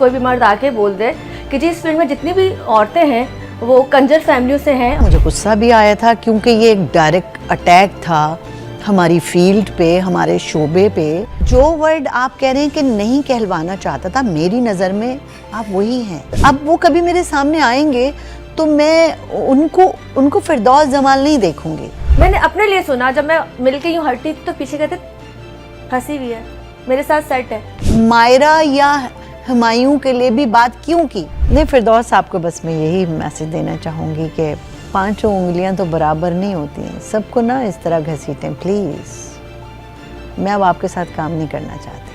कोई भी मर्द आके बोल दे कि जी इस फील्ड में जितनी भी औरतें हैं वो कंजर फैमिलियों से हैं। मुझे गुस्सा भी आया था क्योंकि ये एक डायरेक्ट अटैक था हमारी फील्ड पे, हमारे शोबे पे। जो वर्ड आप कह रहे हैं कि नहीं कहलवाना चाहता था, मेरी नज़र में आप वही हैं। अब वो कभी मेरे सामने आएंगे तो मैं उनको फिरदौस जमाल नहीं देखूंगी। मैंने अपने लिए सुना, जब मैं मिलके यूँ हटती तो पीछे कहते फंसी हुई है, मेरे साथ सेट है। मायरा या हुमायूं के लिए भी बात क्यों की? नहीं, फिरदौस आपको बस मैं यही मैसेज देना चाहूँगी कि पांचों उंगलियां तो बराबर नहीं होती हैं, सबको ना इस तरह घसीटें प्लीज़। मैं अब आपके साथ काम नहीं करना चाहती।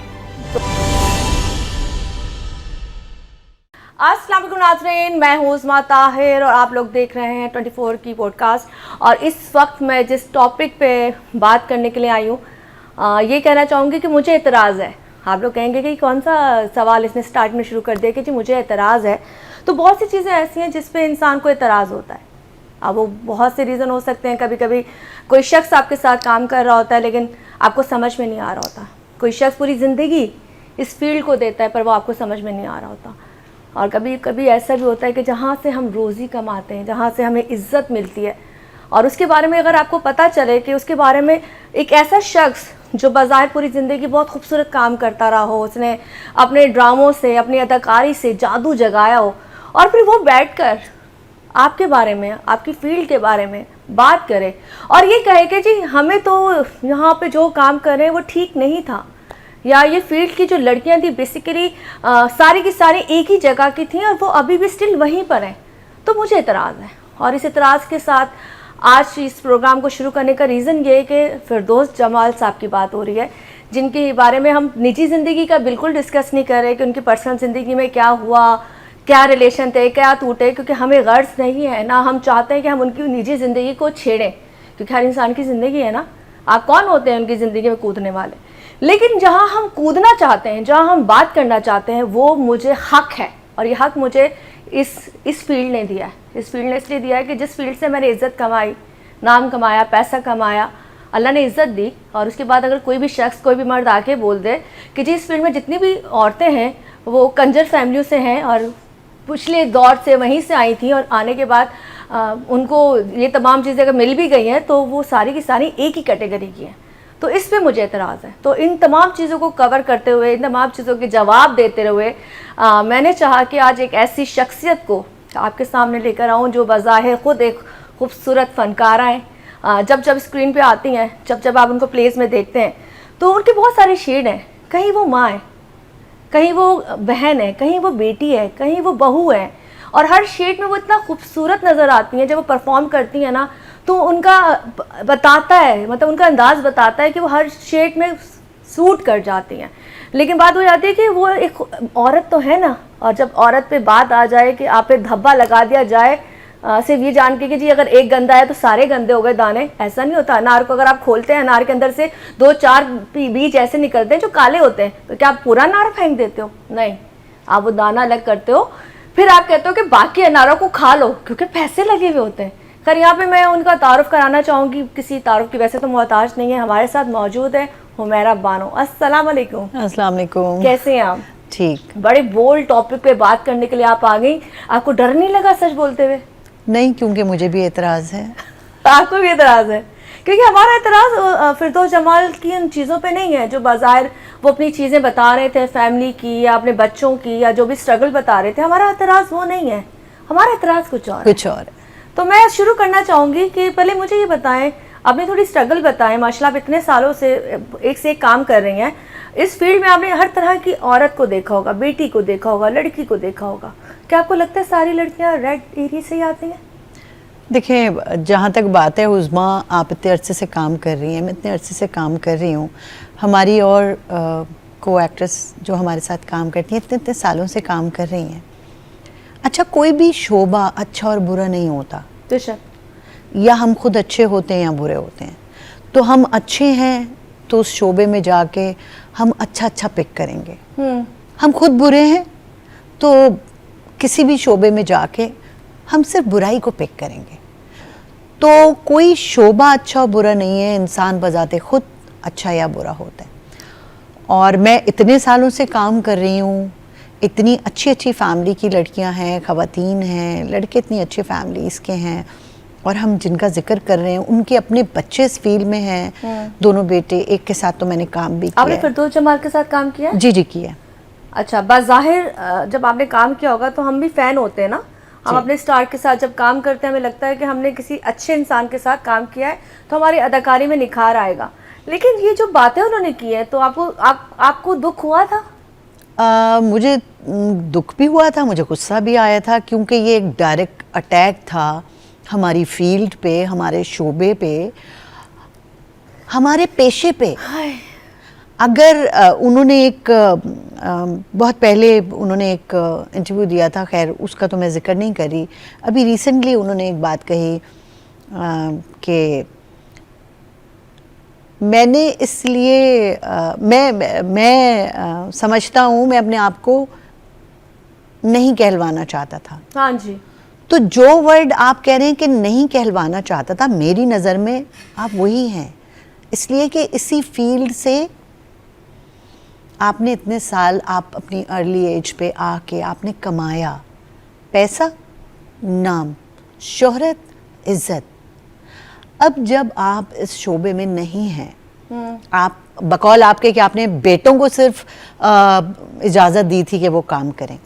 अस्सलाम वालेकुम नाज़रीन, मैं हूँ उस्मा ताहिर और आप लोग देख रहे हैं 24 की पॉडकास्ट। और इस वक्त मैं जिस टॉपिक पे बात करने के लिए आई हूँ, ये कहना चाहूँगी कि मुझे एतराज़ है। आप लोग कहेंगे कि कौन सा सवाल इसने स्टार्ट में शुरू कर दिया कि जी मुझे एतराज़ है। तो बहुत सी चीज़ें ऐसी हैं जिस पे इंसान को एतराज़ होता है। अब वो बहुत से रीज़न हो सकते हैं। कभी कभी कोई शख्स आपके साथ काम कर रहा होता है लेकिन आपको समझ में नहीं आ रहा होता। कोई शख्स पूरी ज़िंदगी इस फील्ड को देता है पर वो आपको समझ में नहीं आ रहा होता। और कभी कभी ऐसा भी होता है कि जहाँ से हम रोज़ी कमाते हैं, जहाँ से हमें इज़्ज़त मिलती है, और उसके बारे में अगर आपको पता चले कि उसके बारे में एक ऐसा शख्स जो बाज़ाहिर पूरी ज़िंदगी बहुत खूबसूरत काम करता रहा हो, उसने अपने ड्रामों से, अपनी अदाकारी से जादू जगाया हो, और फिर वो बैठकर आपके बारे में, आपकी फील्ड के बारे में बात करे और ये कहे कि जी हमें तो यहाँ पे जो काम कर रहे हैं वो ठीक नहीं था, या ये फील्ड की जो लड़कियाँ थी बेसिकली सारी की सारी एक ही जगह की थी और वो अभी भी स्टिल वहीं पर हैं। तो मुझे एतराज़ है। और इस एतराज़ के साथ आज इस प्रोग्राम को शुरू करने का रीज़न ये है कि फिरदौस जमाल साहब की बात हो रही है, जिनके बारे में हम निजी ज़िंदगी का बिल्कुल डिस्कस नहीं कर रहे कि उनकी पर्सनल ज़िंदगी में क्या हुआ, क्या रिलेशन थे, क्या टूटे, क्योंकि हमें गर्ज नहीं है, ना हम चाहते हैं कि हम उनकी निजी ज़िंदगी को छेड़ें, क्योंकि हर इंसान की ज़िंदगी है ना। आप कौन होते हैं उनकी ज़िंदगी में कूदने वाले? लेकिन जहाँ हम कूदना चाहते हैं, जहाँ हम बात करना चाहते हैं, वो मुझे हक़ है। और ये हक़ मुझे इस फील्ड ने दिया है। इस फील्ड ने इसलिए दिया है कि जिस फील्ड से मैंने इज़्ज़त कमाई, नाम कमाया, पैसा कमाया, अल्लाह ने इज़्ज़त दी, और उसके बाद अगर कोई भी शख्स, कोई भी मर्द आके बोल दे कि जी इस फील्ड में जितनी भी औरतें हैं वो कंजर फैमिलियों से हैं और पिछले दौर से वहीं से आई थी, और आने के बाद उनको ये तमाम चीज़ें अगर मिल भी गई हैं तो वो सारी की सारी एक ही कैटेगरी की हैं, तो इस पे मुझे एतराज़ है। तो इन तमाम चीज़ों को कवर करते हुए, इन तमाम चीज़ों के जवाब देते हुए मैंने चाहा कि आज एक ऐसी शख्सियत को आपके सामने लेकर आऊँ जो बज़ाहिर ख़ुद एक खूबसूरत फ़नकारा हैं। जब स्क्रीन पे आती हैं, जब आप उनको प्लेस में देखते हैं तो उनके बहुत सारे शेड हैं। कहीं वो माँ है, कहीं वो बहन है, कहीं वो बेटी है, कहीं वो बहू है, और हर शेड में वो इतना खूबसूरत नज़र आती हैं। जब वो परफॉर्म करती हैं ना तो उनका बताता है, मतलब उनका अंदाज़ बताता है कि वो हर शेड में सूट कर जाती हैं। लेकिन बात हो जाती है कि वो एक औरत तो है ना, और जब औरत पे बात आ जाए कि आप पे धब्बा लगा दिया जाए सिर्फ ये जान के कि जी अगर एक गंदा है तो सारे गंदे हो गए दाने, ऐसा नहीं होता। अनार को अगर आप खोलते हैं, अनार के अंदर से 2-4 बीज ऐसे निकलते हैं जो काले होते हैं, तो क्या आप पूरा अनार फेंक देते हो? नहीं, आप वो दाना अलग करते हो, फिर आप कहते हो कि बाकी अनारों को खा लो क्योंकि पैसे लगे हुए होते हैं। खैर यहाँ पे मैं उनका तारुफ कराना चाहूँगी, किसी तारुफ की वैसे तो मोहताज नहीं है। हमारे साथ मौजूद है हुमैरा बानो। अस्सलाम वालेकुम। अस्सलाम वालेकुम। कैसे हैं आप? ठीक। बड़े बोल्ड टॉपिक पे बात करने के लिए आप आ गई। आपको डर नहीं लगा सच बोलते हुए? नहीं, क्योंकि मुझे भी एतराज़ है। आपको भी एतराज़ है? क्योंकि हमारा एतराज़ फिरदौस जमाल की उन चीज़ों पे नहीं है जो बाज़ाहिर वो अपनी चीज़ें बता रहे थे, फैमिली की या अपने बच्चों की, या जो भी स्ट्रगल बता रहे थे। हमारा एतराज़ वो नहीं है, हमारा एतराज़ कुछ और है। तो मैं शुरू करना चाहूँगी कि पहले मुझे ये बताएं, आपने थोड़ी स्ट्रगल बताएं। माशाल्लाह आप इतने सालों से एक काम कर रही हैं इस फील्ड में। आपने हर तरह की औरत को देखा होगा, बेटी को देखा होगा, लड़की को देखा होगा। क्या आपको लगता है सारी लड़कियाँ रेड एरिया से ही आती हैं? देखिए, जहाँ तक बात है उज़्मा, आप इतने अरसे से काम कर रही हैं, मैं इतने अरसे से काम कर रही हूँ। हमारी और को एक्ट्रेस जो हमारे साथ काम करती हैं इतने सालों से काम कर रही हैं। अच्छा, कोई भी शोबा अच्छा और बुरा नहीं होता, या हम खुद अच्छे होते हैं या बुरे होते हैं। तो हम अच्छे हैं तो उस शोबे में जाके हम अच्छा पिक करेंगे। हम खुद बुरे हैं तो किसी भी शोबे में जाके हम सिर्फ बुराई को पिक करेंगे। तो कोई शोबा अच्छा और बुरा नहीं है, इंसान बजाते खुद अच्छा या बुरा होता है। और मैं इतने सालों से काम कर रही हूँ, اتنی اچھی اچھی فیملی کی لڑکیاں ہیں, خواتین ہیں, لڑکے اتنی اچھی فیملیز کے ہیں, اور ہم جن کا ذکر کر رہے ہیں ان کے اپنے بچے اس فیلڈ میں ہیں, دونوں بیٹے. ایک کے ساتھ تو میں نے کام بھی کیا. آپ نے فردوس جمال کے ساتھ کام کیا؟ جی کیا. اچھا, بظاہر جب آپ نے کام کیا ہوگا تو ہم بھی فین ہوتے ہیں نا, ہم اپنے سٹار کے ساتھ جب کام کرتے ہیں ہمیں لگتا ہے کہ ہم نے کسی اچھے انسان کے ساتھ کام کیا ہے تو ہماری اداکاری میں نکھار آئے گا. لیکن یہ جو باتیں انہوں نے کی ہیں تو آپ کو دکھ ہوا تھا؟ مجھے دکھ بھی ہوا تھا, مجھے غصہ بھی آیا تھا, کیونکہ یہ ایک ڈائریکٹ اٹیک تھا ہماری فیلڈ پہ, ہمارے شعبے پہ, ہمارے پیشے پہ. اگر انہوں نے ایک بہت پہلے انہوں نے ایک انٹرویو دیا تھا, خیر اس کا تو میں ذکر نہیں کر رہی, ابھی ریسنٹلی انہوں نے ایک بات کہی کہ میں نے اس لیے میں سمجھتا ہوں میں اپنے آپ کو نہیں کہلوانا چاہتا تھا. ہاں جی. تو جو ورڈ آپ کہہ رہے ہیں کہ نہیں کہلوانا چاہتا تھا, میری نظر میں آپ وہی ہیں, اس لیے کہ اسی فیلڈ سے آپ نے اتنے سال آپ اپنی ارلی ایج پہ آ کے آپ نے کمایا پیسہ, نام, شہرت, عزت. اب جب آپ اس شعبے میں نہیں ہیں, آپ بقول آپ کے کہ آپ نے بیٹوں کو صرف اجازت دی تھی کہ وہ کام کریں,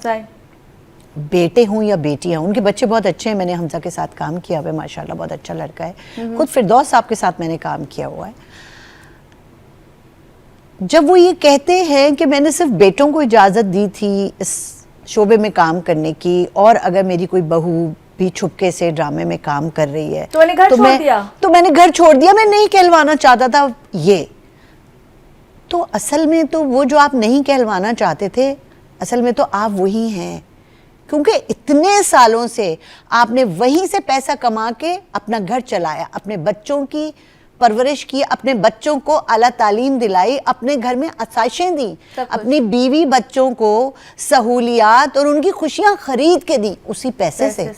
بیٹے ہوں یا بیٹیاں, ان کے بچے بہت اچھے ہیں, میں نے حمزہ کے ساتھ کام کیا ہوا ہے, ماشاءاللہ بہت اچھا لڑکا ہے, خود فردوس صاحب کے ساتھ میں نے کام کیا ہوا ہے. جب وہ یہ کہتے ہیں کہ میں نے صرف بیٹوں کو اجازت دی تھی اس شعبے میں کام کرنے کی, اور اگر میری کوئی بہو بھی چھپکے سے ڈرامے میں کام کر رہی ہے تو میں نے گھر چھوڑ دیا, میں نے گھر چھوڑ دیا, میں نہیں کہلوانا چاہتا تھا یہ. تو اصل میں تو وہ جو آپ نہیں کہلوانا چاہتے تھے, اصل میں تو آپ وہی ہیں, کیونکہ اتنے سالوں سے آپ نے وہیں سے پیسہ کما کے اپنا گھر چلایا, اپنے بچوں کی پرورش کی, اپنے بچوں کو اعلیٰ تعلیم دلائی, اپنے گھر میں آسائشیں دیں, اپنی بیوی بچوں کو سہولیات اور ان کی خوشیاں خرید کے دیں اسی پیسے سے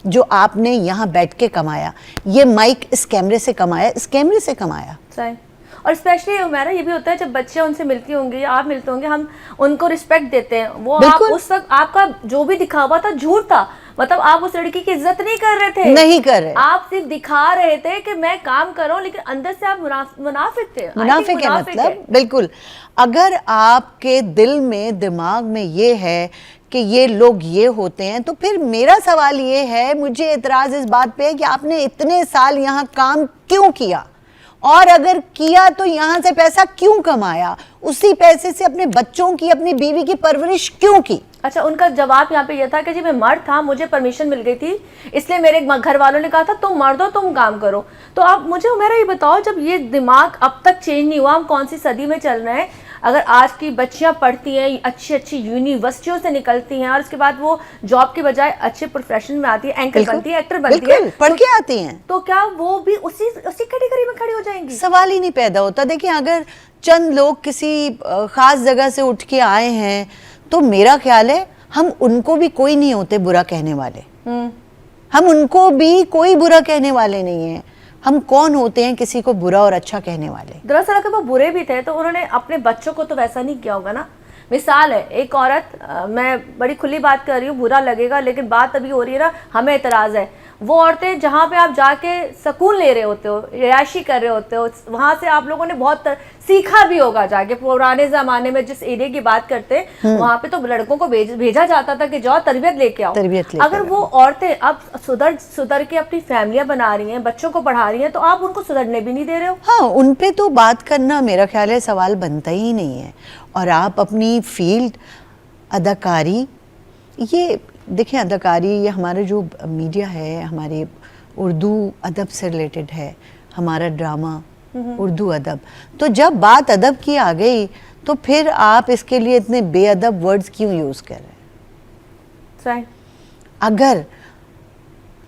جو آپ نے یہاں بیٹھ کے کمایا. یہ مائک اس کیمرے سے کمایا, اس کیمرے سے کمایا. صحیح. اور اسپیشلی ہمارا یہ بھی ہوتا ہے جب بچے ان سے ملتی ہوں گی, آپ ملتے ہوں گے, ہم ان کو رسپیکٹ دیتے ہیں. وہ آپ اس وقت آپ کا جو بھی دکھاوا تھا جھوٹ تھا, مطلب آپ اس لڑکی کی عزت نہیں کر رہے تھے, نہیں کر رہے, آپ صرف دکھا رہے تھے کہ میں کام کر رہا ہوں, لیکن اندر سے آپ منافق تھے. منافق ہے مطلب, بالکل. اگر آپ کے دل میں دماغ میں یہ ہے کہ یہ لوگ یہ ہوتے ہیں, تو پھر میرا سوال یہ ہے, مجھے اعتراض اس بات پہ ہے کہ آپ نے اتنے سال یہاں کام کیوں کیا, اور اگر کیا تو یہاں سے پیسہ کیوں کمایا, اسی پیسے سے اپنے بچوں کی, اپنی بیوی کی پرورش کیوں کی. اچھا, ان کا جواب یہاں پہ یہ تھا کہ جی میں مرد تھا, مجھے پرمیشن مل گئی تھی, اس لیے میرے گھر والوں نے کہا تھا تم مرد ہو, تم کام کرو. تو آپ مجھے میرا یہ بتاؤ, جب یہ دماغ اب تک چینج نہیں ہوا, ہم کون سی صدی میں چل رہے ہیں؟ اگر آج کی بچیاں پڑھتی ہیں, اچھی اچھی یونیورسٹیوں سے نکلتی ہیں, اور اس کے بعد وہ جاب کے بجائے اچھے پروفیشن میں آتی ہے, اینکر بنتی ہے, ایکٹر بنتی ہے, پڑھ کے آتی ہیں, تو کیا وہ بھی اسی کیٹیگری میں کھڑی ہو جائیں گی؟ سوال ہی نہیں پیدا ہوتا. دیکھیں, اگر چند لوگ کسی خاص جگہ سے اٹھ کے آئے ہیں تو میرا خیال ہے ہم ان کو بھی کوئی نہیں ہوتے برا کہنے والے, ہم ان کو بھی کوئی برا کہنے والے نہیں ہیں. ہم کون ہوتے ہیں کسی کو برا اور اچھا کہنے والے؟ دراصل اگر وہ برے بھی تھے تو انہوں نے اپنے بچوں کو تو ویسا نہیں کیا ہوگا نا. مثال ہے, ایک عورت, میں بڑی کھلی بات کر رہی ہوں, برا لگے گا, لیکن بات ابھی ہو رہی ہے نا, ہمیں اعتراض ہے. وہ عورتیں جہاں پہ آپ جا کے سکون لے رہے ہوتے ہو, عیاشی کر رہے ہوتے ہو, وہاں سے آپ لوگوں نے بہت سیکھا بھی ہوگا جا کے. پرانے زمانے میں جس ایریا کی بات کرتے, وہاں پہ تو لڑکوں کو بھیجا جاتا تھا کہ جاؤ تربیت لے کے آؤ. اگر وہ عورتیں اب سدھر کے اپنی فیملیاں بنا رہی ہیں, بچوں کو پڑھا رہی ہیں, تو آپ ان کو سدھرنے بھی نہیں دے رہے ہو. ہاں, ان پہ تو بات کرنا میرا خیال ہے سوال بنتا ہی نہیں ہے. اور آپ اپنی فیلڈ اداکاری, یہ دیکھیں, اداکاری یہ ہمارا جو میڈیا ہے, ہمارے اردو ادب سے ریلیٹڈ ہے, ہمارا ڈرامہ اردو ادب. تو جب بات ادب کی آ گئی تو پھر آپ اس کے لیے اتنے بے ادب ورڈز کیوں یوز کر رہے ہیں؟ اگر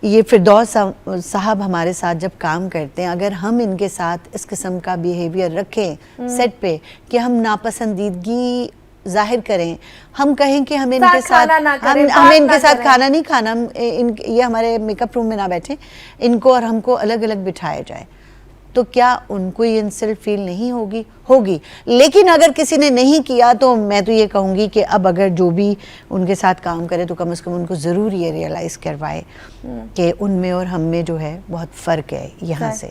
یہ فردوس صاحب ہمارے ساتھ جب کام کرتے ہیں, اگر ہم ان کے ساتھ اس قسم کا بیہیویئر رکھیں سیٹ پہ کہ ہم ناپسندیدگی ظاہر کریں, ہم کہیں کہ ہمیں ان کے ساتھ ہمیں ان کے ساتھ کھانا نہیں کھانا, یہ ہمارے میک اپ روم میں نہ بیٹھیں, ان کو اور ہم کو الگ الگ بٹھایا جائے, تو کیا ان کو یہ انسلٹ فیل نہیں ہوگی. لیکن اگر کسی نے نہیں کیا تو میں تو یہ کہوں گی کہ اب اگر جو بھی ان کے ساتھ کام کرے تو کم از کم ان کو ضرور یہ ریئلائز کروائے کہ ان میں اور ہم میں جو ہے بہت فرق ہے یہاں سے.